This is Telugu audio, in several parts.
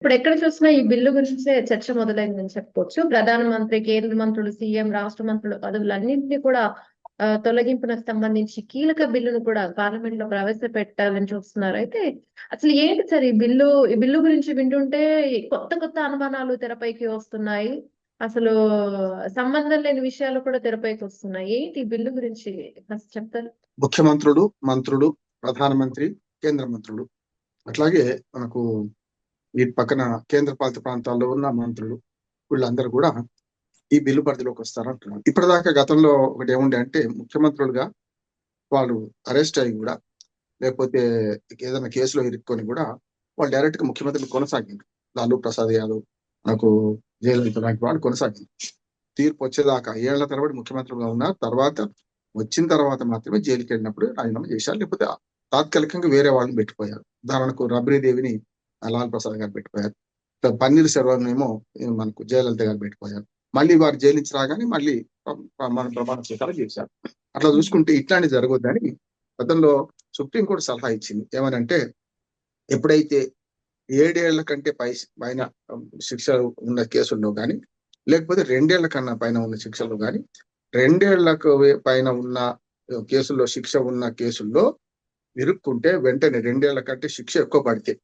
ఇప్పుడు ఎక్కడ చూసినా ఈ బిల్లు గురించే చర్చ మొదలైందని చెప్పుకోవచ్చు. ప్రధానమంత్రి, కేంద్ర మంత్రులు, సీఎం, రాష్ట్ర మంత్రులు పదవులన్నింటినీ కూడా తొలగింపునకు సంబంధించి కీలక బిల్లును కూడా పార్లమెంట్ లో ప్రవేశపెట్టాలని చూస్తున్నారు. అయితే అసలు ఏంటి సార్ ఈ బిల్లు గురించి వింటుంటే కొత్త కొత్త అనుమానాలు తెరపైకి వస్తున్నాయి. అసలు సంబంధం లేని విషయాలు కూడా తెరపైకి వస్తున్నాయి. ఏంటి ఈ బిల్లు గురించి కాస్త చెప్తారు? ముఖ్యమంత్రులు, మంత్రులు, ప్రధానమంత్రి, కేంద్ర మంత్రులు, అట్లాగే మనకు ఈ పక్కన కేంద్ర పాలిత ప్రాంతాల్లో ఉన్న మంత్రులు, వీళ్ళందరూ కూడా ఈ బిల్లు పరిధిలోకి వస్తారంటున్నారు. ఇప్పటిదాకా గతంలో ఒకటి ఏముండే అంటే ముఖ్యమంత్రులుగా వాళ్ళు అరెస్ట్ అయ్యి కూడా, లేకపోతే ఏదైనా కేసులో ఇరుక్కొని కూడా వాళ్ళు డైరెక్ట్ గా ముఖ్యమంత్రిని కొనసాగింది. లాలూ ప్రసాద్ యాదవ్, మనకు జయలలిత లాంటి వాళ్ళు కొనసాగింది. తీర్పు వచ్చేదాకా ఏళ్ల తరబడి ముఖ్యమంత్రులుగా ఉన్నారు. వచ్చిన తర్వాత మాత్రమే జైలుకి వెళ్ళినప్పుడు రాజీనామా చేశారు, లేకపోతే తాత్కాలికంగా వేరే వాళ్ళని పెట్టిపోయారు. ఉదాహరణకు రబ్రీదేవిని లాల్ ప్రసాద్ గారు పెట్టిపోయారు. పన్నీర్ సెల్వం ఏమో మనకు జయలలిత గారు పెట్టిపోయారు. మళ్ళీ వారు జైలు నుంచి రాగానే మళ్ళీ మన ప్రమాణ స్వీకారం చేశారు. అట్లా చూసుకుంటే ఇట్లాంటివి జరగొద్దని గతంలో సుప్రీంకోర్టు సలహా ఇచ్చింది. ఏమనంటే ఎప్పుడైతే 7 ఏళ్ల కంటే పైన శిక్ష ఉన్న కేసుల్లో కానీ, లేకపోతే 2 ఏళ్ల కన్నా పైన ఉన్న శిక్షలు కానీ, 2 ఏళ్లకు పైన ఉన్న కేసుల్లో శిక్ష ఉన్న కేసుల్లో ఇరుక్కుంటే వెంటనే 2 ఏళ్ల కంటే శిక్ష ఎక్కువ పడితే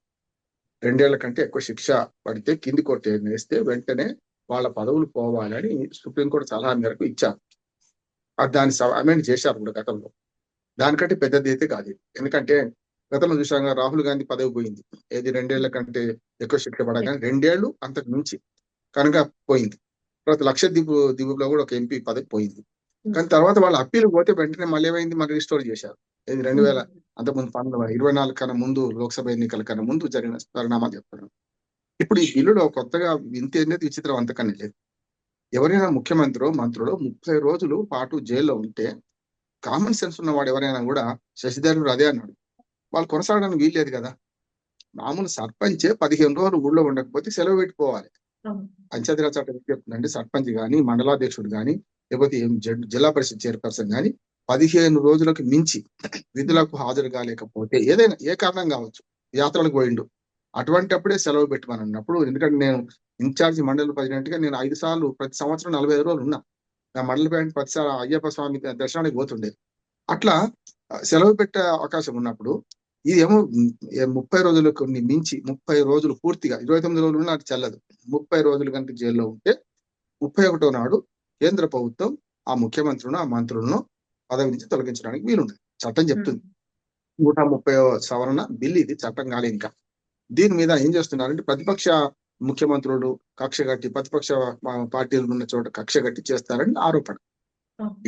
2 ఏళ్ల కంటే ఎక్కువ శిక్ష పడితే కింది కోర్టు వేస్తే వెంటనే వాళ్ళ పదవులు పోవాలని సుప్రీంకోర్టు సలహా మేరకు ఇచ్చారు. దాన్ని అమెండ్ చేశారు కూడా గతంలో. దానికంటే పెద్దది అయితే కాదు. ఎందుకంటే గతంలో చూసాగా రాహుల్ గాంధీ పదవి పోయింది. ఏది 2 ఏళ్ల కంటే ఎక్కువ శిక్ష పడగానే 2 ఏళ్లు అంతకు మించి కనుక పోయింది. తర్వాత లక్షద్వీప్లో కూడా ఒక ఎంపీ పదవి పోయింది. కానీ తర్వాత వాళ్ళు అప్పీల్ పోతే వెంటనే మళ్ళీ ఏమైంది, మళ్ళీ రిస్టోర్ చేశారు. ఇది 2000 అంతకుముందు 24 కన్నా ముందు, లోక్సభ ఎన్నికల కన్నా ముందు జరిగిన పరిణామాలు చెప్తున్నారు. ఇప్పుడు ఈ బిల్లులో కొత్తగా వింత అనేది విచిత్రం అంతకన్నా లేదు. ఎవరైనా ముఖ్యమంత్రి, మంత్రులు 30 రోజులు పాటు జైల్లో ఉంటే కామన్ సెన్స్ ఉన్నవాడు ఎవరైనా కూడా, శశిధరుడు అదే అన్నాడు, వాళ్ళు కొనసాగడానికి వీల్లేదు కదా. మామూలు సర్పంచే 15 రోజులు ఊళ్ళో ఉండకపోతే సెలవు పెట్టుకోవాలి. పంచాయతీరాజ్ చట్టం చెప్తుందండి, సర్పంచ్ కానీ, మండలాధ్యక్షుడు కానీ, లేకపోతే జిల్లా పరిషత్ చైర్పర్సన్ కానీ 15 రోజులకు మించి విధులకు హాజరు కాలేకపోతే, ఏదైనా ఏ కారణం కావచ్చు, యాత్రలకు పోయిండు, అటువంటిప్పుడే సెలవు పెట్టమని అన్నప్పుడు, ఎందుకంటే నేను ఇన్ఛార్జి మండలి ప్రెసిడెంట్గా నేను 5 సార్లు ప్రతి సంవత్సరం 45 రోజులు ఉన్నా. నా మండలి ప్రెసిడెంట్ ప్రతిసారి అయ్యప్ప స్వామి దర్శనానికి పోతుండే. అట్లా సెలవు పెట్టే అవకాశం ఉన్నప్పుడు ఇదేమో 30 రోజులకు మించి 30 రోజులు పూర్తిగా 29 రోజులు ఉన్నా అది చెల్లదు. 30 రోజుల కంటే జైల్లో ఉంటే 31వ నాడు కేంద్ర ప్రభుత్వం ఆ ముఖ్యమంత్రులను, ఆ మంత్రులను పదవి నుంచి తొలగించడానికి వీలుంది. చట్టం చెప్తుంది. 130వ సవరణ బిల్లు ఇది, చట్టం కాలే ఇంకా. దీని మీద ఏం చేస్తున్నారంటే ప్రతిపక్ష ముఖ్యమంత్రులు కక్షగట్టి, ప్రతిపక్ష పార్టీలు ఉన్న చోట కక్షగట్టి చేస్తారని ఆరోపణ.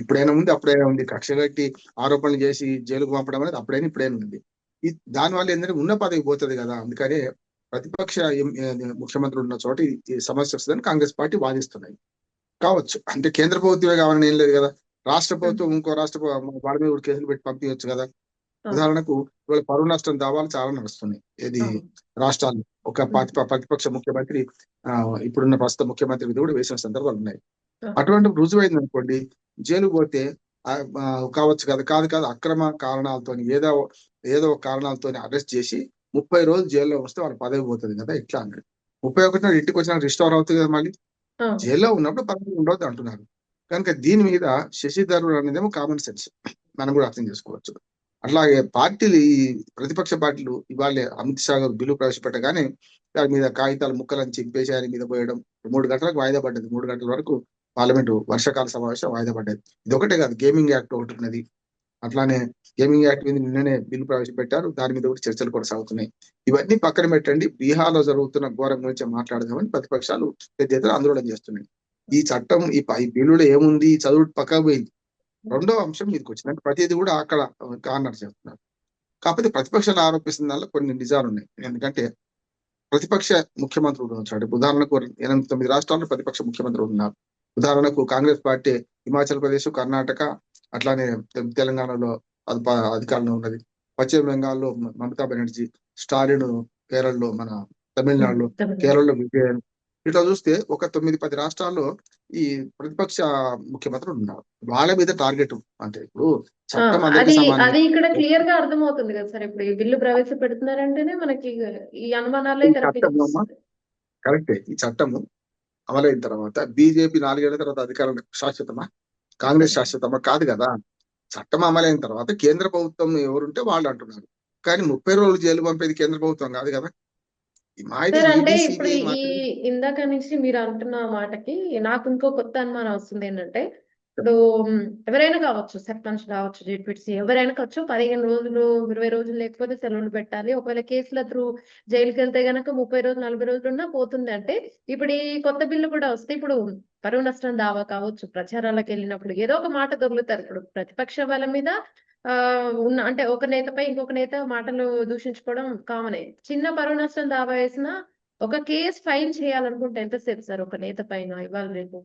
ఇప్పుడైనా ఉంది, అప్పుడైనా ఉంది. కక్షగట్టి ఆరోపణలు చేసి జైలుకు పంపడం అనేది అప్పుడైనా ఇప్పుడైనా ఉంది. దానివల్ల ఏంటంటే ఉన్న పదవి పోతుంది కదా. అందుకనే ప్రతిపక్ష ముఖ్యమంత్రులు ఉన్న చోట ఈ సమస్య వస్తుందని కాంగ్రెస్ పార్టీ వాదిస్తున్నాయి. కావచ్చు, అంటే కేంద్ర ప్రభుత్వమే కావాలని ఏం లేదు కదా. రాష్ట్ర ప్రభుత్వం ఇంకో రాష్ట్ర వాళ్ళ మీద కేసులు పెట్టి పంపించవచ్చు కదా. ఉదాహరణకు ఇవాళ పరువు నష్టం దావాలు చాలా నడుస్తున్నాయి. ఏది రాష్ట్రాలు ఒక ప్రతిపక్ష ముఖ్యమంత్రి ఇప్పుడున్న ప్రస్తుత ముఖ్యమంత్రి మీద కూడా వేసిన సందర్భాలు ఉన్నాయి. అటువంటి రుజువైంది అనుకోండి, జైలు పోతే కావచ్చు కదా. కాదు అక్రమ కారణాలతో ఏదో కారణాలతో అరెస్ట్ చేసి 30 రోజులు జైల్లో వస్తే వాళ్ళ పదవి పోతుంది కదా. ఎట్లా అన్నాడు 31 ఇంటికి వచ్చిన రిస్టోర్ అవుతుంది కదా. మళ్ళీ జైల్లో ఉన్నప్పుడు పదవి ఉండవద్దు అంటున్నారు. కనుక దీని మీద శశిధరుడు అనేదేమో కామన్ సెన్స్, మనం కూడా అర్థం చేసుకోవచ్చు. అట్లాగే పార్టీలు, ఈ ప్రతిపక్ష పార్టీలు ఇవాళ అమిత్ షా గారు బిల్లు ప్రవేశపెట్టగానే దాని మీద కాగితాలు ముక్కలని చింపేసి ఆయన మీద పోయడం 3 గంటలకు వాయిదా పడ్డది. 3 గంటల వరకు పార్లమెంటు వర్షాకాల సమావేశం వాయిదా పడ్డది. ఇది ఒకటే కాదు, గేమింగ్ యాక్ట్ ఒకటి ఉన్నది. అట్లానే గేమింగ్ యాక్ట్ మీద నిన్ననే బిల్లు ప్రవేశపెట్టారు. దాని మీద కూడా చర్చలు కొనసాగుతున్నాయి. ఇవన్నీ పక్కన పెట్టండి, బీహార్లో జరుగుతున్న ఘోరం గురించి మాట్లాడదామని ప్రతిపక్షాలు పెద్ద ఎత్తున ఆందోళన చేస్తున్నాయి. ఈ చట్టం, ఈ బిల్లులో ఏముంది, చదువు పక్కకు పోయింది. రెండో అంశం మీదకి వచ్చిందంటే ప్రతిదీ కూడా అక్కడ కార్నర్ చేస్తున్నారు. కాకపోతే ప్రతిపక్షాలు ఆరోపిస్తున్న దానిలో కొన్ని నిజాలు ఉన్నాయి. ఎందుకంటే ప్రతిపక్ష ముఖ్యమంత్రులు వచ్చాడు. ఉదాహరణకు 8-9 రాష్ట్రాల్లో ప్రతిపక్ష ముఖ్యమంత్రులు ఉన్నారు. ఉదాహరణకు కాంగ్రెస్ పార్టీ హిమాచల్ ప్రదేశ్, కర్ణాటక, అట్లానే తెలంగాణలో అధికారంలో ఉన్నది. పశ్చిమ బెంగాల్లో మమతా బెనర్జీ, స్టాలిన్ కేరళలో, మన తమిళనాడులో, కేరళలో విజయన్. ఇట్లా చూస్తే ఒక 9-10 రాష్ట్రాల్లో ఈ ప్రతిపక్ష ముఖ్యమంత్రులు ఉన్నారు. వాళ్ళ మీద టార్గెట్. అంటే ఇప్పుడు చట్టం అది ఇక్కడ క్లియర్ గా అర్థమవుతుంది కదా సార్. ఇప్పుడు ఈ బిల్లు ప్రవేశపెడుతున్నారంటేనే మనకి ఈ అనుమానాలే కరెక్టే. ఈ చట్టము అమలైన తర్వాత బీజేపీ 4 ఏళ్ల తర్వాత అధికారం శాశ్వతమా? కాంగ్రెస్ శాశ్వతమా? కాదు కదా! చట్టం అమలైన తర్వాత కేంద్ర ప్రభుత్వం ఎవరుంటే వాళ్ళు అంటున్నారు. కానీ 30 రోజులు జైలు పంపేది కేంద్ర ప్రభుత్వం కాదు కదా! ఇది సార్ అంటే ఈడీ, ఇప్పుడు సిబిఐ ఈ మాత్రమే. ఇందాక నుంచి మీరు అంటున్న మాటకి నాకు ఇంకో కొత్త అనుమానం వస్తుంది ఏంటంటే, ఇప్పుడు ఎవరైనా కావచ్చు, సర్పంచ్ కావచ్చు, జెడ్పీటీసీ ఎవరైనా కావచ్చు, 15 రోజులు 20 రోజులు లేకపోతే సెలవులు పెట్టాలి. ఒకవేళ కేసుల త్రూ జైలుకి వెళ్తే గనక 30 రోజులు 40 రోజులు ఉన్నా పోతుంది అంటే, ఇప్పుడు ఈ కొత్త బిల్లు కూడా వస్తే ఇప్పుడు పరువు నష్టం దావా కావచ్చు, ప్రచారాలకు వెళ్ళినప్పుడు ఏదో ఒక మాట దొరుకుతారు. ఇప్పుడు ప్రతిపక్ష వాళ్ళ మీద ఉన్న అంటే ఒక నేతపై ఇంకొక నేత మాటలు దూషించుకోవడం కామనే. చిన్న పరువు నష్టం దావా వేసినా ఒక కేస్ ఫైల్ చేయాలనుకుంటే ఎంతసేపు సార్ ఒక నేత పైన ఇవాళ రేపు?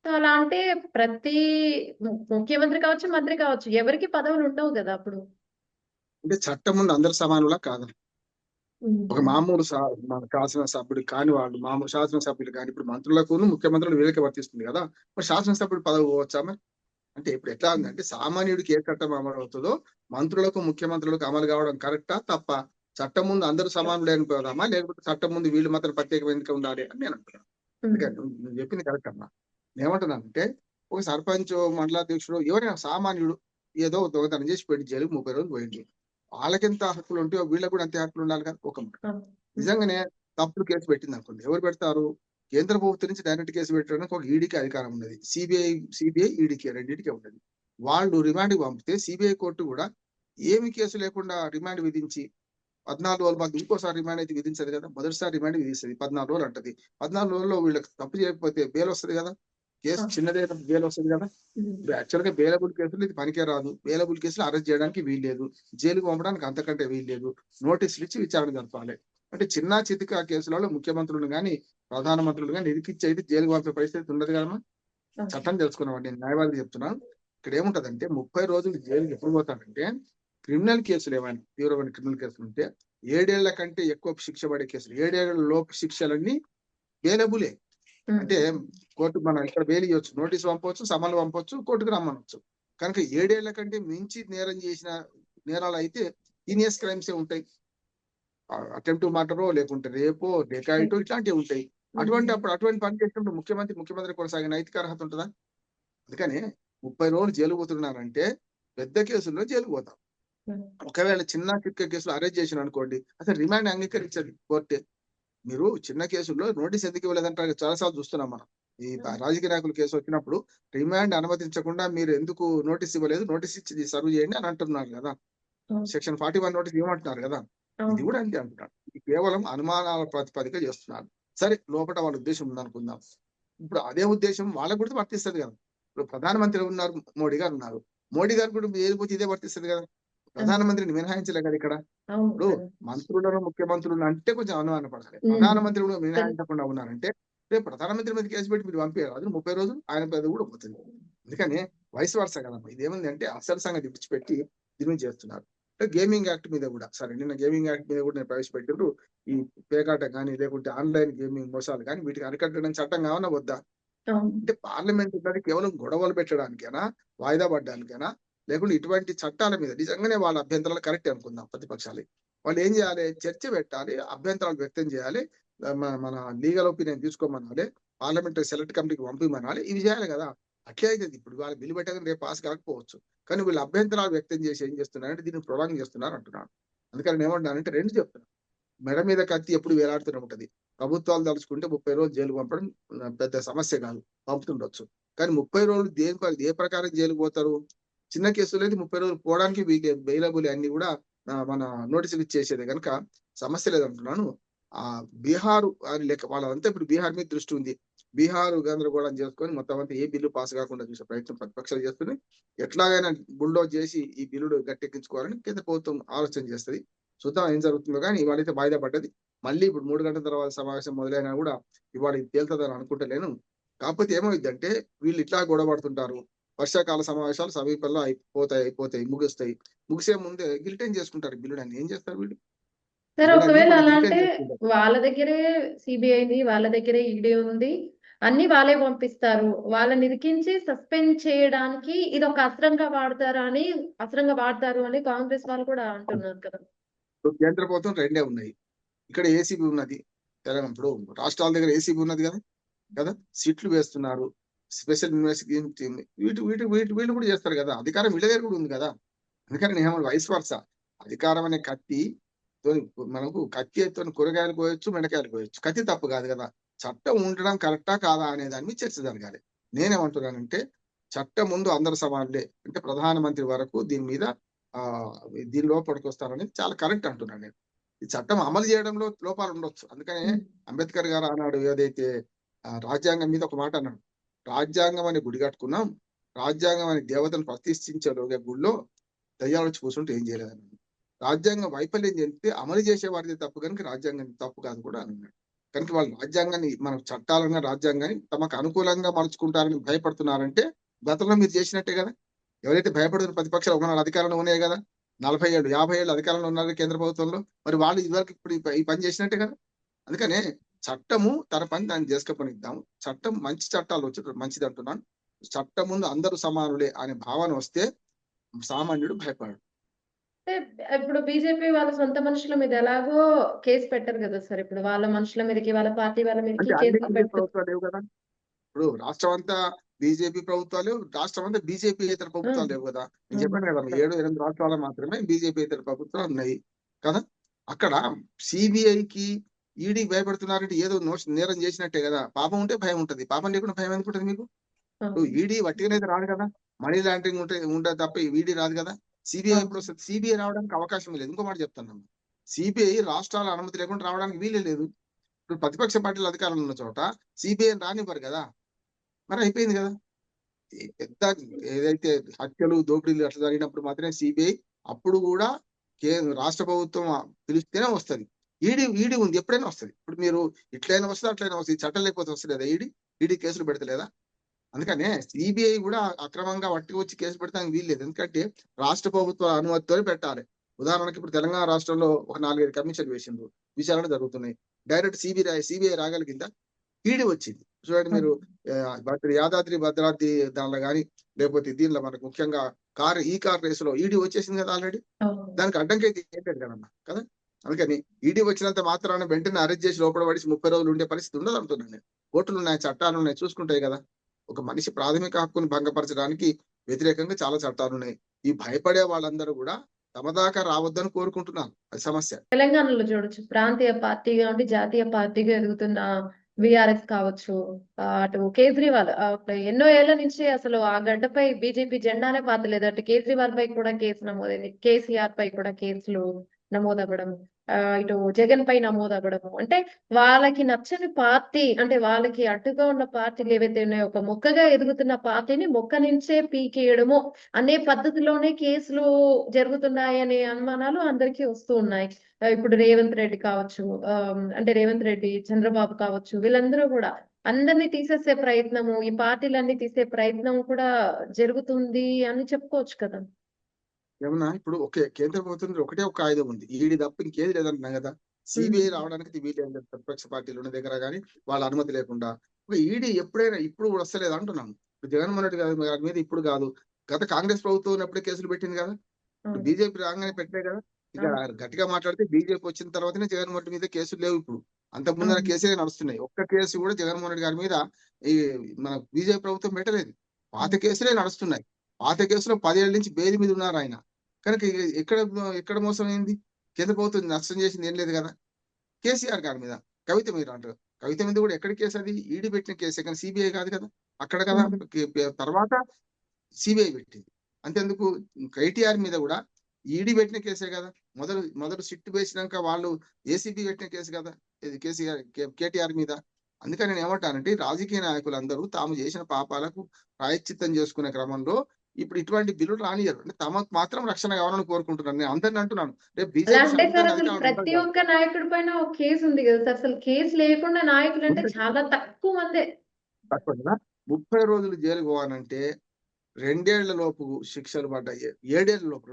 సో అలా అంటే ప్రతి ముఖ్యమంత్రి కావచ్చు, మంత్రి కావచ్చు, ఎవరికి పదవులు ఉండవు కదా అప్పుడు. అంటే చట్టం ముందు అందరు సమానులా కాదా? ఒక మామూలు మన శాసనసభ్యుడు కాని వాళ్ళు, మామూలు శాసనసభ్యులు కానీ ఇప్పుడు మంత్రులకును ముఖ్యమంత్రులు వీళ్ళకి వర్తిస్తుంది కదా! మరి శాసనసభ్యుడు పదవి పోవచ్చా మరి? అంటే ఇప్పుడు ఎట్లా ఉందంటే సామాన్యుడికి ఏ చట్టం అమలు అవుతుందో మంత్రులకు, ముఖ్యమంత్రులకు అమలు కావడం కరెక్టా? తప్పా? చట్టం ముందు అందరూ సమానులే అనుకోదామా? లేకపోతే చట్టం ముందు వీళ్ళు మాత్రం ప్రత్యేకంగా ఎందుకు ఉండాలి అని నేను అంటున్నాను. అందుకని నువ్వు చెప్పింది కరెక్ట్ అమ్మా. నేనేమంటున్నానంటే ఒక సర్పంచ్, మండలాధ్యక్షుడు ఎవరైనా సామాన్యుడు ఏదో దొంగతనం చేసి పెట్టి జైలుకి 30 రోజులు పోయింది. వాళ్ళకెంత హక్కులు ఉంటాయో వీళ్ళకి కూడా అంతే హక్కులు ఉండాలి కదా! ఒక మాట. నిజంగానే తప్పుడు కేసు పెట్టింది అనుకోండి, ఎవరు పెడతారు? కేంద్ర ప్రభుత్వం నుంచి డైరెక్ట్ కేసు పెట్టడానికి ఒక ఈడీకి అధికారం ఉన్నది. సిబిఐ ఈడీకి రెండింటికి ఉన్నది. వాళ్ళు రిమాండ్ పంపితే సిబిఐ కోర్టు కూడా ఏమి కేసు లేకుండా రిమాండ్ విధించి 14 రోజుల బాధ ఇంకోసారి రిమాండ్ అయితే విధించదు కదా! మొదటిసారి రిమాండ్ విధిస్తుంది. 14 రోజులు అంటది. 14 రోజుల్లో వీళ్ళకి తప్పు చేయకపోతే బెయిల్ వస్తుంది కదా! కేసు చిన్నదే బెయిల్ వస్తుంది కదా! యాక్చువల్ గా బెయిలబుల్ కేసులు ఇది పనికే రాదు. బెయిలబుల్ కేసులు అరెస్ట్ చేయడానికి వీల్లేదు. జైలుకు పంపడానికి అంతకంటే వీల్లేదు. నోటీసులు ఇచ్చి విచారణ జరపాలి. అంటే చిన్న చితిక కేసులలో ముఖ్యమంత్రులు గాని, ప్రధానమంత్రులు గాని ఇరికిచ్చి అయితే జైలుకు పంపే పరిస్థితి ఉండదు కదమ్మా. చట్టం తెలుసుకున్నామండి. నేను న్యాయవాది చెప్తున్నాను. ఇక్కడ ఏముంటదంటే 30 రోజులు జైలుకి ఎప్పుడు పోతాడంటే క్రిమినల్ కేసులు ఏమైనా తీవ్రమైన క్రిమినల్ కేసులు ఉంటే 7 ఏళ్ల కంటే ఎక్కువ శిక్ష పడే కేసులు 7 ఏళ్ల లోపు శిక్షలన్నీ బెయిలబులే. అంటే కోర్టు మనం ఇక్కడ బెయిల్ ఇవ్వచ్చు, నోటీస్ పంపవచ్చు, సమన్లు పంపవచ్చు, కోర్టుకు రమ్మనొచ్చు. కనుక 7 ఏళ్ల కంటే మించి నేరం చేసిన నేరాలు అయితే హీనియస్ క్రైమ్స్ ఉంటాయి. అటెంప్ట్ మర్డరో లేకుంటే రేపో, డెకాయిటో ఇట్లాంటివి ఉంటాయి. అటువంటి పని చేసినప్పుడు ముఖ్యమంత్రి కొనసాగే నైతిక అర్హత ఉంటుందా? అందుకని 30 రోజులు జైలు పోతున్నారంటే పెద్ద కేసుల్లో జైలు పోతాం. ఒకవేళ చిన్న చిక్క కేసులు అరెస్ట్ చేసిన అనుకోండి, అసలు రిమాండ్ అంగీకరించదు కోర్టే. మీరు చిన్న కేసుల్లో నోటీస్ ఎందుకు ఇవ్వలేదంటారు చాలాసార్లు చూస్తున్నాం మనం. ఈ రాజకీయ నాయకుల కేసు వచ్చినప్పుడు రిమాండ్ అనుమతించకుండా మీరు ఎందుకు నోటీస్ ఇవ్వలేదు, నోటీస్ ఇచ్చి సర్వ్ చేయండి అని అంటున్నారు కదా. సెక్షన్ 41 నోటీస్ ఇవ్వమంటున్నారు కదా. ఇది కూడా అంతే అంటున్నాడు. ఇది కేవలం అనుమానాల ప్రాతిపదిక చేస్తున్నారు. సరే, లోపల వాళ్ళ ఉద్దేశం ఉందనుకుందాం. ఇప్పుడు అదే ఉద్దేశం వాళ్ళకు కూడా వర్తిస్తుంది కదా. ఇప్పుడు ప్రధానమంత్రి ఉన్నారు, మోడీ గారు ఉన్నారు. మోడీ గారు కూడా ఏది ఇదే వర్తిస్తుంది కదా. ప్రధానమంత్రిని మినహాయించలే కదా ఇక్కడ. ఇప్పుడు మంత్రులను, ముఖ్యమంత్రులను అంటే కొంచెం అనుమాన పడాలి. ప్రధానమంత్రి కూడా మినహాయించకుండా ఉన్నారంటే రేపు ప్రధానమంత్రి మీద కేసు పెట్టి మీరు పంపేయాలి. అది 30 రోజులు ఆయన పదవి కూడా పోతుంది. అందుకని వయసు వరుస కదమ్మా. ఇదేముంది అంటే అసలు సంగతి విడిచిపెట్టి దీని చేస్తున్నారు. గేమింగ్ యాక్ట్ మీద కూడా సరే, నిన్న గేమింగ్ యాక్ట్ మీద కూడా నేను ప్రవేశపెట్టారు. ఈ పేకాట కానీ లేకుంటే ఆన్లైన్ గేమింగ్ మోసాలు కానీ వీటికి అరికట్టడానికి చట్టం కావాలా వద్దా? అంటే పార్లమెంట్ ఉన్నది కేవలం గొడవలు పెట్టడానికైనా, వాయిదా పడ్డానికైనా, లేకుంటే ఇటువంటి చట్టాల మీద నిజంగానే వాళ్ళ అభ్యంతరాలు కరెక్ట్ అనుకుందాం. ప్రతిపక్షాలు వాళ్ళు ఏం చేయాలి? చర్చ పెట్టాలి, అభ్యంతరాలు వ్యక్తం చేయాలి, మన లీగల్ ఒపీనియన్ తీసుకోమనాలి, పార్లమెంటరీ సెలెక్ట్ కమిటీకి పంపించమనాలి. ఇవి చేయాలి కదా. అట్లే అయితే ఇప్పుడు వాళ్ళు బిల్లు పెట్టగానే రేపు పాస్ కాకపోవచ్చు. కానీ వీళ్ళు అభ్యంతరాలు వ్యక్తం చేసి ఏం చేస్తున్నారంటే దీన్ని ప్రొలాంగ్ చేస్తున్నారు అంటున్నాను. అందుకని నేను ఏమంటున్నానంటే రెండు చెప్తున్నాను. మెడ మీద కత్తి ఎప్పుడు వేలాడుతూనే ఉంటది. ప్రభుత్వాలు తలుచుకుంటే 30 రోజులు జైలు పంపడం పెద్ద సమస్య కాదు, పంపుతుండొచ్చు. కానీ 30 రోజులు ఏ ప్రకారం జైలుకు పోతారు? చిన్న కేసులు అయితే 30 రోజులు పోవడానికి బెయిలబుల్ అన్ని కూడా మన నోటీసులు ఇచ్చేసేది కనుక సమస్య లేదంటున్నాను. బీహారు లెక్క వాళ్ళంతా ఇప్పుడు బీహార్ మీద దృష్టి ఉంది. బీహార్ గందరగోళం చేసుకొని మొత్తం అంతా ఏ బిల్లు పాస్ కాకుండా చూసే ప్రయత్నం ప్రతిపక్షాలు చేస్తుంది. ఎట్లాగైనా బుల్డోజ్ చేసి ఈ బిల్లుడు గట్టెక్కించుకోవాలని కేంద్ర ప్రభుత్వం ఆలోచన చేస్తుంది. చూద్దాం ఏం జరుగుతుందో. కానీ ఇవాళ అయితే వాయిదా పడ్డది. మళ్ళీ ఇప్పుడు 3 గంటల తర్వాత సమావేశం మొదలైనా కూడా ఇవాళ ఇది తేలుతుందని అనుకుంటలేను. కాకపోతే ఏమైందంటే వీళ్ళు ఇట్లా గొడవ పడుతుంటారు. వర్షాకాల సమావేశాలు సమీపంలో అయిపోతాయి, ముగిసే ముందే గిల్టైన్ చేసుకుంటారు బిల్లుడు అని. ఏం చేస్తారు వీళ్ళు? సరే, ఒకవేళ అలా అంటే వాళ్ళ దగ్గరే సిబిఐ వాళ్ళ దగ్గరే ఈడీ ఉంది, అన్ని వాళ్ళే పంపిస్తారు. వాళ్ళని ఇరికించి సస్పెండ్ చేయడానికి ఇది ఒక అస్త్రంగా వాడతారు అని కాంగ్రెస్ వాళ్ళు కూడా అంటున్నారు కదా. కేంద్ర ప్రభుత్వం రెండే ఉన్నాయి. ఇక్కడ ఏసీబీ ఉన్నది, తెలంగాణ ఇప్పుడు రాష్ట్రాల దగ్గర ఏసీబీ ఉన్నది కదా సీట్లు వేస్తున్నారు, స్పెషల్ ఇన్వెస్టిగేషన్ టీమ్, వీళ్ళు కూడా చేస్తారు కదా, అధికారం వీళ్ళ దగ్గర కూడా ఉంది కదా. అందుకని నేను వైస్ వర్స, అధికారం అనే కత్తి మనకు కత్తితో కూరగాయలు కోయొచ్చు, మెండకాయలు కోయొచ్చు, కత్తి తప్పు కాదు కదా. చట్టం ఉండడం కరెక్టా కాదా అనే దాని మీద చర్చ జరగాలి. నేనేమంటున్నానంటే చట్టం ముందు అందరు సమానులే, అంటే ప్రధానమంత్రి వరకు దీని మీద దీని లోపలికి వస్తారనేది చాలా కరెక్ట్ అంటున్నాను నేను. ఈ చట్టం అమలు చేయడంలో లోపాలు ఉండొచ్చు. అందుకనే అంబేద్కర్ గారు అన్నాడు, ఏదైతే రాజ్యాంగం మీద ఒక మాట అన్నాడు, రాజ్యాంగం అని గుడి కట్టుకున్నాం, రాజ్యాంగం అని దేవతను ప్రతిష్ఠించే గుడిలో దయ్యాలు వచ్చి కూర్చుంటే ఏం చేయలేదన్నాడు. రాజ్యాంగం వైఫల్యం చెందితే అమలు చేసే వారిది తప్పు కనుక రాజ్యాంగం తప్పు కాదు కూడా అన్నాడు. కనుక వాళ్ళు రాజ్యాంగాన్ని, మన చట్టాలను రాజ్యాంగాన్ని తమకు అనుకూలంగా మలుచుకుంటారని భయపడుతున్నారంటే గతంలో మీరు చేసినట్టే కదా. ఎవరైతే భయపడుతున్న ప్రతిపక్షాలు ఒకనాడు అధికారంలో ఉన్నాయి కదా, 40 ఏళ్ళు 50 ఏళ్ళు అధికారంలో ఉన్నారు కేంద్ర ప్రభుత్వంలో, మరి వాళ్ళు ఇదివరకు ఇప్పుడు ఈ పని చేసినట్టే కదా. అందుకనే చట్టము తన పని దాన్ని చేసుకపోనిద్దాము. చట్టం మంచి చట్టాలు వచ్చి మంచిది అంటున్నాను. చట్టం ముందు అందరూ సమానులే అనే భావన వస్తే సామాన్యుడు భయపడడు. ఇప్పుడు బీజేపీ వాళ్ళ సొంత మనుషుల మీద ఎలాగో కేసు పెట్టరు కదా సార్. ఇప్పుడు వాళ్ళ మనుషుల మీదకి, వాళ్ళ పార్టీ వాళ్ళ మీదకి కేసులు లేవు కదా. ఇప్పుడు రాష్ట్రం అంతా బీజేపీ ప్రభుత్వాలు, రాష్ట్రం అంతా బీజేపీ ఇతర ప్రభుత్వాలు లేవు కదా. నేను చెప్పాను కదా, 7-8 రాష్ట్రాలు మాత్రమే బీజేపీ ఇతర ప్రభుత్వాలు ఉన్నాయి కదా. అక్కడ సిబిఐకి ఈడీకి భయపడుతున్నారంటే ఏదో నేరం చేసినట్టే కదా. పాపం ఉంటే భయం ఉంటది, పాపం లేకుండా భయం ఎందుకుంటది మీకు? ఈడీ వట్టిగానైతే రాదు కదా, మనీ లాండరింగ్ ఉంటే తప్ప ఈడీ రాదు కదా. సిబిఐ ఇప్పుడు వస్తుంది, సిబిఐ రావడానికి అవకాశం లేదు. ఇంకో మాట చెప్తాను, సిబిఐ రాష్ట్రాల అనుమతి లేకుండా రావడానికి వీలే లేదు. ఇప్పుడు ప్రతిపక్ష పార్టీల అధికారంలో ఉన్న చోట సిబిఐ రానివ్వరు కదా, మరి అయిపోయింది కదా. పెద్ద ఏదైతే హత్యలు దోపిడీలు అట్లా జరిగినప్పుడు మాత్రమే సిబిఐ, అప్పుడు కూడా రాష్ట్ర ప్రభుత్వం పిలిస్తేనే వస్తుంది. ఈడీ ఉంది, ఎప్పుడైనా వస్తుంది. ఇప్పుడు మీరు ఇట్లయినా వస్తుంది, అట్లయినా వస్తుంది, చట్టం లేకపోతే వస్తుంది కదా. ఈడీ కేసులు పెడతలేదా? అందుకనే సిబిఐ కూడా అక్రమంగా వట్టి వచ్చి కేసు పెడతానికి వీల్లేదు. ఎందుకంటే రాష్ట్ర ప్రభుత్వ అనుమతితో పెట్టాలి. ఉదాహరణకి ఇప్పుడు తెలంగాణ రాష్ట్రంలో ఒక 4-5 కమిషన్లు వేసిండ్రు, విచారణ జరుగుతున్నాయి. Direct CBI రాగలిగిందా? ఈడీ వచ్చింది. చూడండి మీరు, యాదాద్రి భద్రాద్రి దానిలో కానీ, లేకపోతే దీనిలో మనకు ముఖ్యంగా ఈ కార్ రేసులో ఈడీ వచ్చేసింది కదా ఆల్రెడీ. దానికి అడ్డంకైతే ఏంటంటే కదా. అందుకని ఈడీ వచ్చినంత మాత్రాన వెంటనే అరెస్ట్ చేసి లోపల పడిసి 30 రోజులు ఉండే పరిస్థితి ఉండదు అంటున్నాను నేను. కోర్టులు ఉన్నాయి, చట్టాలు ఉన్నాయి, చూసుకుంటాయి కదా. ఒక మనిషి ప్రాథమిక హక్కుని భంగపరచడానికి వ్యతిరేకంగా చాలా చట్టాలు ఉన్నాయి. ఈ భయపడే వాళ్ళందరూ కూడా తమ దాకా రావద్దని కోరుకుంటున్నాను. అది సమస్య. తెలంగాణలో చూడొచ్చు, ప్రాంతీయ పార్టీగా ఉండి జాతీయ పార్టీగా ఎదుగుతున్న విఆర్ఎస్ కావచ్చు, అటు కేజ్రీవాల్ ఎన్నో ఏళ్ల నుంచి అసలు ఆ గడ్డపై బీజేపీ జెండానే పాతలేదు. అటు కేజ్రీవాల్ పై కూడా కేసు నమోదైంది, కేసీఆర్ పై కూడా కేసులు నమోదవ్వడం, ఇటు జగన్ పై నమోదవ్వడము. అంటే వాళ్ళకి నచ్చని పార్టీ, అంటే వాళ్ళకి అడ్డుగా ఉన్న పార్టీలు ఏవైతే ఉన్నాయో, ఒక మొక్కగా ఎదుగుతున్న పార్టీని మొక్క నుంచే పీకేయడము అనే పద్ధతిలోనే కేసులు జరుగుతున్నాయనే అనుమానాలు అందరికీ వస్తూ ఉన్నాయి. ఇప్పుడు రేవంత్ రెడ్డి కావచ్చు, అంటే రేవంత్ రెడ్డి, చంద్రబాబు కావచ్చు, వీళ్ళందరూ కూడా అందరినీ తీసేసే ప్రయత్నము, ఈ పార్టీలన్నీ తీసే ప్రయత్నం కూడా జరుగుతుంది అని చెప్పుకోవచ్చు కదా. ఏమన్నా ఇప్పుడు కేంద్ర ప్రభుత్వం ఒకటే ఒక ఆయుధం ఉంది, ఈడీ తప్ప ఇంకేది లేదంటున్నాం కదా. సిబిఐ రావడానికి వీలు ప్రతిపక్ష పార్టీలు ఉన్న దగ్గర కానీ వాళ్ళ అనుమతి లేకుండా. ఈడీ ఎప్పుడైనా ఇప్పుడు కూడా వస్తలేదు అంటున్నాను. ఇప్పుడు జగన్మోహన్ రెడ్డి గారి మీద ఇప్పుడు కాదు, గత కాంగ్రెస్ ప్రభుత్వం ఉన్నప్పుడే కేసులు పెట్టింది కదా. ఇప్పుడు బీజేపీ రాగానే పెట్టలే కదా. ఇక గట్టిగా మాట్లాడితే బీజేపీ వచ్చిన తర్వాతనే జగన్మోహన్ రెడ్డి మీద కేసులు లేవు. ఇప్పుడు అంతకుముందు కేసులే నడుస్తున్నాయి. ఒక్క కేసు కూడా జగన్మోహన్ రెడ్డి గారి మీద ఈ మన బీజేపీ ప్రభుత్వం పెట్టలేదు. పాత కేసులే నడుస్తున్నాయి. పాత కేసులో 10 ఏళ్ల నుంచి బెయిల్ మీద ఉన్నారు ఆయన. కనుక ఎక్కడ మోసం అయింది? కేంద్ర ప్రభుత్వం నష్టం చేసింది ఏం లేదు కదా. కేసీఆర్ గారి మీద, కవిత మీద అంటారు, కవిత మీద కూడా ఎక్కడ కేసు? అది ఈడీ పెట్టిన కేసే కానీ సిబిఐ కాదు కదా. అక్కడ కదా తర్వాత సిబిఐ పెట్టింది. అంతేందుకు కేటీఆర్ మీద కూడా ఈడీ పెట్టిన కేసే కదా. మొదలు సిట్టు వేసినాక వాళ్ళు ఏసీబీ పెట్టిన కేసు కదా ఇది కేటీఆర్ మీద. అందుకని నేను ఏమంటానంటే రాజకీయ నాయకులందరూ తాము చేసిన పాపాలకు ప్రాయశ్చిత్తం చేసుకునే క్రమంలో ఇప్పుడు ఇటువంటి బిల్లులు రానియరు. అంటే తమకు మాత్రం రక్షణ కావాలని కోరుకుంటున్నాను. నేను అందరిని అంటున్నాను. రేపు ప్రతి ఒక్క నాయకుడి పైన ఒక కేసు ఉంది కదా సార్. అసలు కేసు లేకుండా నాయకులు అంటే చాలా తక్కువ మందే. తక్కువ కదా. 30 రోజులు జైలు పోవాలంటే 2 ఏళ్ల లోపు శిక్షలు పడ్డాయి. 7 ఏళ్ల లోపు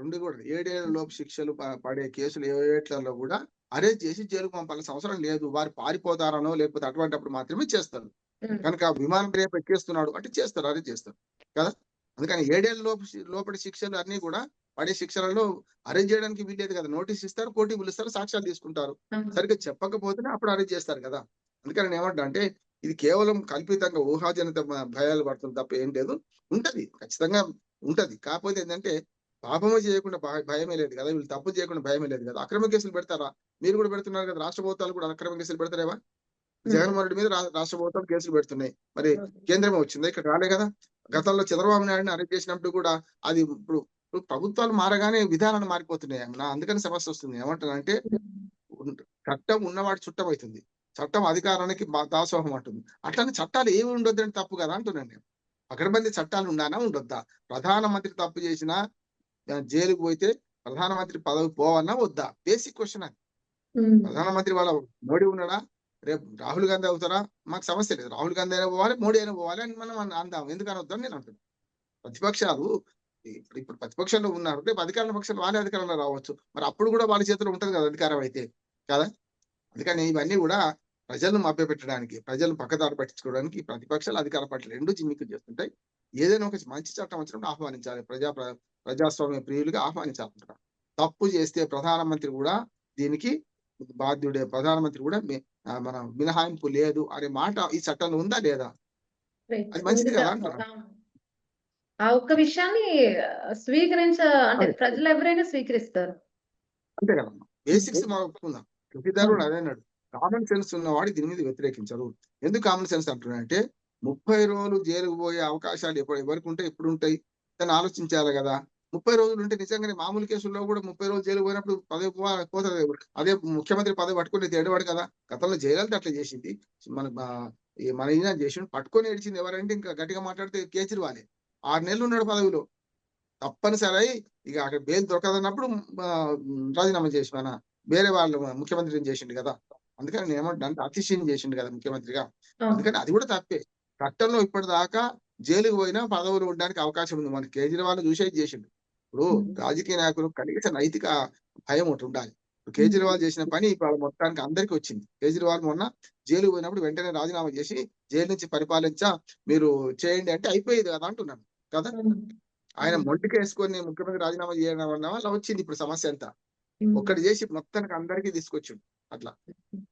7 ఏళ్ల లోపు శిక్షలు పడే కేసులు ఏట్లలో కూడా అరెస్ట్ చేసి జైలుకు పంపాల్సిన అవసరం లేదు. వారు పారిపోతారనో లేకపోతే అటువంటిప్పుడు మాత్రమే చేస్తారు. కనుక విమానం రేపు ఎక్కేస్తున్నాడు అంటే చేస్తారు, అరెస్ట్ చేస్తారు కదా. అందుకని 7 ఏళ్ల లోపటి శిక్షలు అన్ని కూడా పడే శిక్షలలో అరెస్ట్ చేయడానికి వీల్లేదు కదా. నోటీస్ ఇస్తారు, కోర్టుకి పిలుస్తారు, సాక్ష్యాలు తీసుకుంటారు. అవును. సరిగ్గా చెప్పకపోతేనే అప్పుడు అరెస్ట్ చేస్తారు కదా. అందుకని నేను ఏమంటా అంటే ఇది కేవలం కల్పితంగా ఊహాజనిత భయాలు పడుతుంది తప్ప ఏం లేదు. ఉంటది, ఖచ్చితంగా ఉంటది. కాకపోతే ఏంటంటే పాపమే చేయకుండా భయమే లేదు కదా. వీళ్ళు తప్పు చేయకుండా భయమే లేదు కదా. అక్రమ కేసులు పెడతారా? మీరు కూడా పెడుతున్నారు కదా. రాష్ట్ర ప్రభుత్వాలు కూడా అక్రమ కేసులు పెడతారేవా? జగన్మోహన్ రెడ్డి మీద రాష్ట్ర ప్రభుత్వాలు కేసులు పెడుతున్నాయి. మరి కేంద్రమే వచ్చిందా? ఇక్కడ రాలే కదా. గతంలో చంద్రబాబు నాయుడుని అరెస్ట్ చేసినప్పుడు కూడా అది ఇప్పుడు ఇప్పుడు ప్రభుత్వాలు మారగానే విధానాలు మారిపోతున్నాయి. అందుకని సమస్య వస్తుంది. ఏమంటానంటే చట్టం ఉన్నవాడు చుట్టమవుతుంది. చట్టం అధికారానికి దాసోహం అంటుంది. అట్లనే చట్టాలు ఏమి ఉండొద్దని తప్పు కదా అంటున్నాను నేను. పకడ్బందీ చట్టాలు ఉండానా ఉండొద్దా? ప్రధానమంత్రి తప్పు చేసినా జైలుకు పోతే ప్రధానమంత్రి పదవి పోవన్నా వద్దా? బేసిక్ క్వశ్చన్ అది. ప్రధానమంత్రి వాళ్ళ మోడీ ఉన్నాడా? రేపు రాహుల్ గాంధీ అవుతారా? మాకు సమస్య లేదు. రాహుల్ గాంధీ అయినా పోవాలి, మోడీ అయినా పోవాలి అని మనం అందాం. ఎందుకు అనొద్దని నేను అంటున్నాను. ప్రతిపక్షాలు ఇప్పుడు ప్రతిపక్షంలో ఉన్నారు, రేపు అధికార పక్షాలు వాళ్ళే అధికారంలో రావచ్చు. మరి అప్పుడు కూడా వాళ్ళ చేతిలో ఉంటది కదా అధికారం అయితే కదా. అందుకని ఇవన్నీ కూడా ప్రజలను మభ్యపెట్టడానికి, ప్రజలను పక్కదారి పట్టించుకోవడానికి ప్రతిపక్షాలు అధికార పార్టీలు రెండు జిమ్మికులు చేస్తుంటాయి. ఏదైనా ఒక మంచి చట్టం వచ్చినప్పుడు ఆహ్వానించాలి. ప్రజాస్వామ్య ప్రియులుగా ఆహ్వానించాలంటున్నారు. తప్పు చేస్తే ప్రధానమంత్రి కూడా దీనికి బాధ్యుడే. ప్రధానమంత్రి కూడా మన మినహాయింపు లేదు అనే మాట ఈ చట్టంలో ఉందా లేదా? అది మంచిది కదా అంటున్నాను. ఆ ఒక్క విషయాన్ని అంటే ప్రజలు ఎవరైనా స్వీకరిస్తారు. అంతే కదా. బేసిక్స్ మనం ఒప్పుకుందాం. ప్రతిదారుడు అదే అన్నాడు. కామన్ సెన్స్ ఉన్నవాడు దీని మీద వ్యతిరేకించరు. ఎందుకు కామన్ సెన్స్ అంటున్నాడంటే 30 రోజులు జైలుకు పోయే అవకాశాలు ఎవరికి ఉంటాయి, ఎప్పుడు ఉంటాయి? దాన్ని ఆలోచించాలి కదా. 30 రోజులు ఉంటే నిజంగానే మామూలు కేసుల్లో కూడా 30 రోజులు జైలు పోయినప్పుడు పదవి పోతుంది. అదే ముఖ్యమంత్రి పదవి పట్టుకుని తేడవాడు కదా. గతంలో జైలలిత అట్లా చేసింది. మన ఈయన చేసిండు. పట్టుకొని ఏడిచింది ఎవరంటే ఇంకా గట్టిగా మాట్లాడితే కేజ్రీవాలే. 6 నెలలు ఉన్నాడు పదవిలో. తప్పనిసరి ఇక అక్కడ బెయిల్ దొరకదన్నప్పుడు రాజీనామా చేసిన వేరే వాళ్ళు ముఖ్యమంత్రిని చేసిండు కదా. అందుకని నేను ఏమంటా అంటే అతిశయం చేసిండు కదా ముఖ్యమంత్రిగా. అందుకని అది కూడా తప్పే. చట్టంలో ఇప్పటిదాకా జైలుకు పోయినా పదవులు ఉండడానికి అవకాశం ఉంది. మన కేజ్రీవాల్ చూసేది చేసిండు. ఇప్పుడు రాజకీయ నాయకులు కనీస నైతిక భయం ఒకటి ఉండాలి. కేజ్రీవాల్ చేసిన పని ఇప్పుడు మొత్తానికి అందరికీ వచ్చింది. కేజ్రీవాల్ మొన్న జైలుకు పోయినప్పుడు వెంటనే రాజీనామా చేసి జైలు నుంచి పరిపాలించా మీరు చేయండి అంటే అయిపోయేది కదా అంటున్నాను కదా. ఆయన మొండికేసుకొని ముఖ్యమంత్రి రాజీనామా చేయడం వల్ల వచ్చింది ఇప్పుడు సమస్య అంతా. ఒక్కటి చేసి మొత్తానికి అందరికీ తీసుకొచ్చిండు అట్లా.